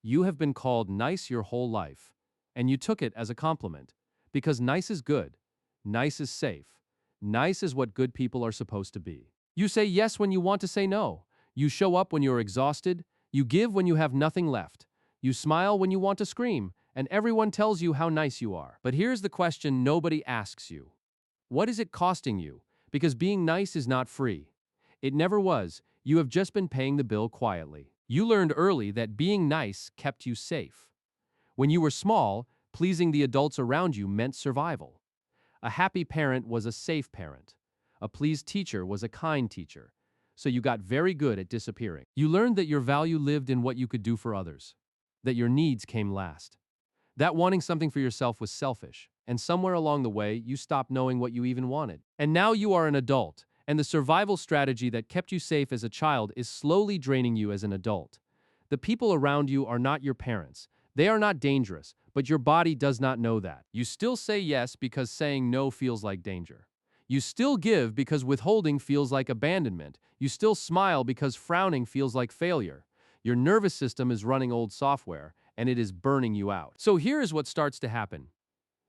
You have been called nice your whole life, and you took it as a compliment. Because nice is good, nice is safe, nice is what good people are supposed to be. You say yes when you want to say no. You show up when you're exhausted. You give when you have nothing left. You smile when you want to scream, and everyone tells you how nice you are. But here's the question nobody asks you. What is it costing you? Because being nice is not free. It never was. You have just been paying the bill quietly. You learned early that being nice kept you safe. When you were small, pleasing the adults around you meant survival. A happy parent was a safe parent. A pleased teacher was a kind teacher. So you got very good at disappearing. You learned that your value lived in what you could do for others, that your needs came last. That wanting something for yourself was selfish, and somewhere along the way, you stopped knowing what you even wanted. And now you are an adult, and the survival strategy that kept you safe as a child is slowly draining you as an adult. The people around you are not your parents. They are not dangerous, but your body does not know that. You still say yes because saying no feels like danger. You still give because withholding feels like abandonment. You still smile because frowning feels like failure. Your nervous system is running old software, and it is burning you out. So here is what starts to happen.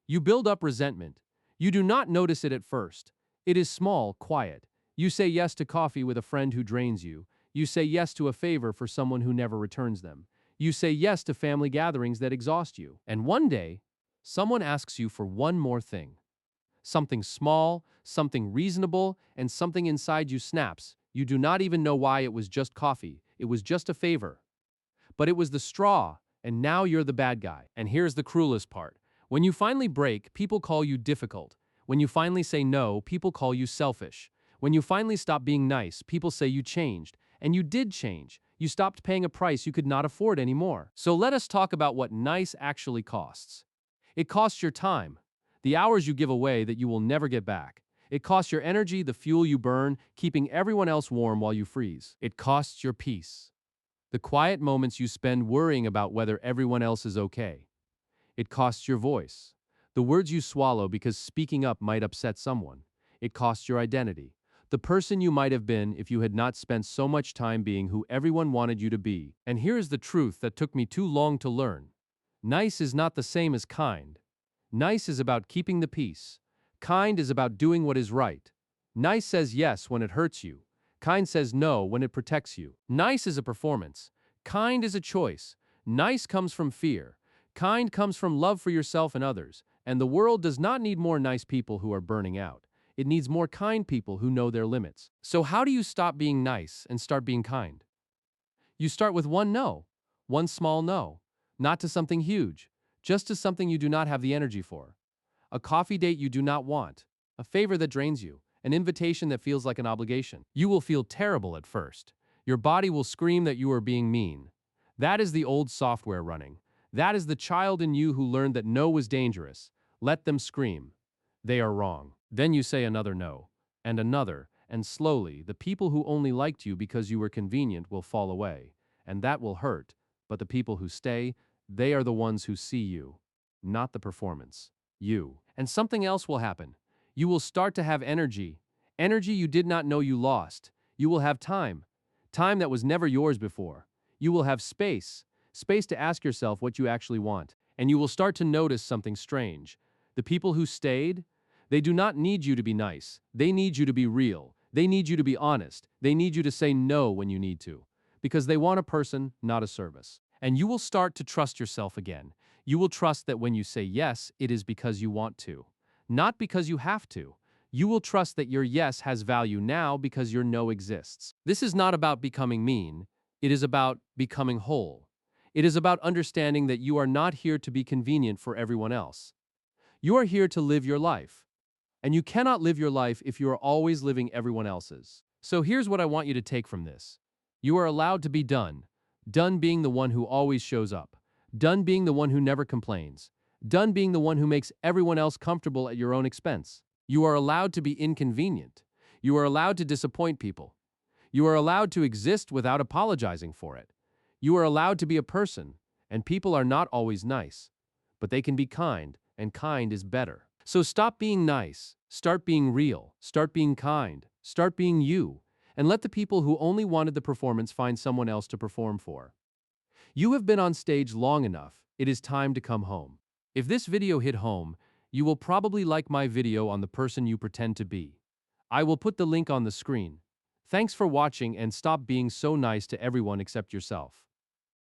You build up resentment. You do not notice it at first. It is small, quiet. You say yes to coffee with a friend who drains you. You say yes to a favor for someone who never returns them. You say yes to family gatherings that exhaust you. And one day, someone asks you for one more thing. Something small, something reasonable, and something inside you snaps. You do not even know why. It was just coffee. It was just a favor. But it was the straw, and now you're the bad guy. And here's the cruelest part. When you finally break, people call you difficult. When you finally say no, people call you selfish. When you finally stop being nice, people say you changed. And you did change. You stopped paying a price you could not afford anymore. So let us talk about what nice actually costs. It costs your time, the hours you give away that you will never get back. It costs your energy, the fuel you burn, keeping everyone else warm while you freeze. It costs your peace, the quiet moments you spend worrying about whether everyone else is okay. It costs your voice, the words you swallow because speaking up might upset someone. It costs your identity, the person you might have been if you had not spent so much time being who everyone wanted you to be. And here is the truth that took me too long to learn. Nice is not the same as kind. Nice is about keeping the peace. Kind is about doing what is right. Nice says yes when it hurts you. Kind says no when it protects you. Nice is a performance. Kind is a choice. Nice comes from fear. Kind comes from love for yourself and others. And the world does not need more nice people who are burning out. It needs more kind people who know their limits. So how do you stop being nice and start being kind? You start with one no. One small no. Not to something huge. Just to something you do not have the energy for. A coffee date you do not want. A favor that drains you. An invitation that feels like an obligation. You will feel terrible at first. Your body will scream that you are being mean. That is the old software running. That is the child in you who learned that no was dangerous. Let them scream. They are wrong. Then you say another no. And another. And slowly, the people who only liked you because you were convenient will fall away. And that will hurt. But the people who stay, they are the ones who see you. Not the performance. You. And something else will happen. You will start to have energy. Energy you did not know you lost. You will have time. Time that was never yours before. You will have space. Space to ask yourself what you actually want. And you will start to notice something strange. The people who stayed, they do not need you to be nice. They need you to be real. They need you to be honest. They need you to say no when you need to. Because they want a person, not a service. And you will start to trust yourself again. You will trust that when you say yes, it is because you want to. Not because you have to. You will trust that your yes has value now because your no exists. This is not about becoming mean. It is about becoming whole. It is about understanding that you are not here to be convenient for everyone else. You are here to live your life. And you cannot live your life if you are always living everyone else's. So here's what I want you to take from this. You are allowed to be done. Done being the one who always shows up. Done being the one who never complains. Done being the one who makes everyone else comfortable at your own expense. You are allowed to be inconvenient. You are allowed to disappoint people. You are allowed to exist without apologizing for it. You are allowed to be a person, and people are not always nice. But they can be kind, and kind is better. So stop being nice. Start being real. Start being kind. Start being you. And let the people who only wanted the performance find someone else to perform for. You have been on stage long enough. It is time to come home. If this video hit home, you will probably like my video on the person you pretend to be. I will put the link on the screen. Thanks for watching and stop being so nice to everyone except yourself.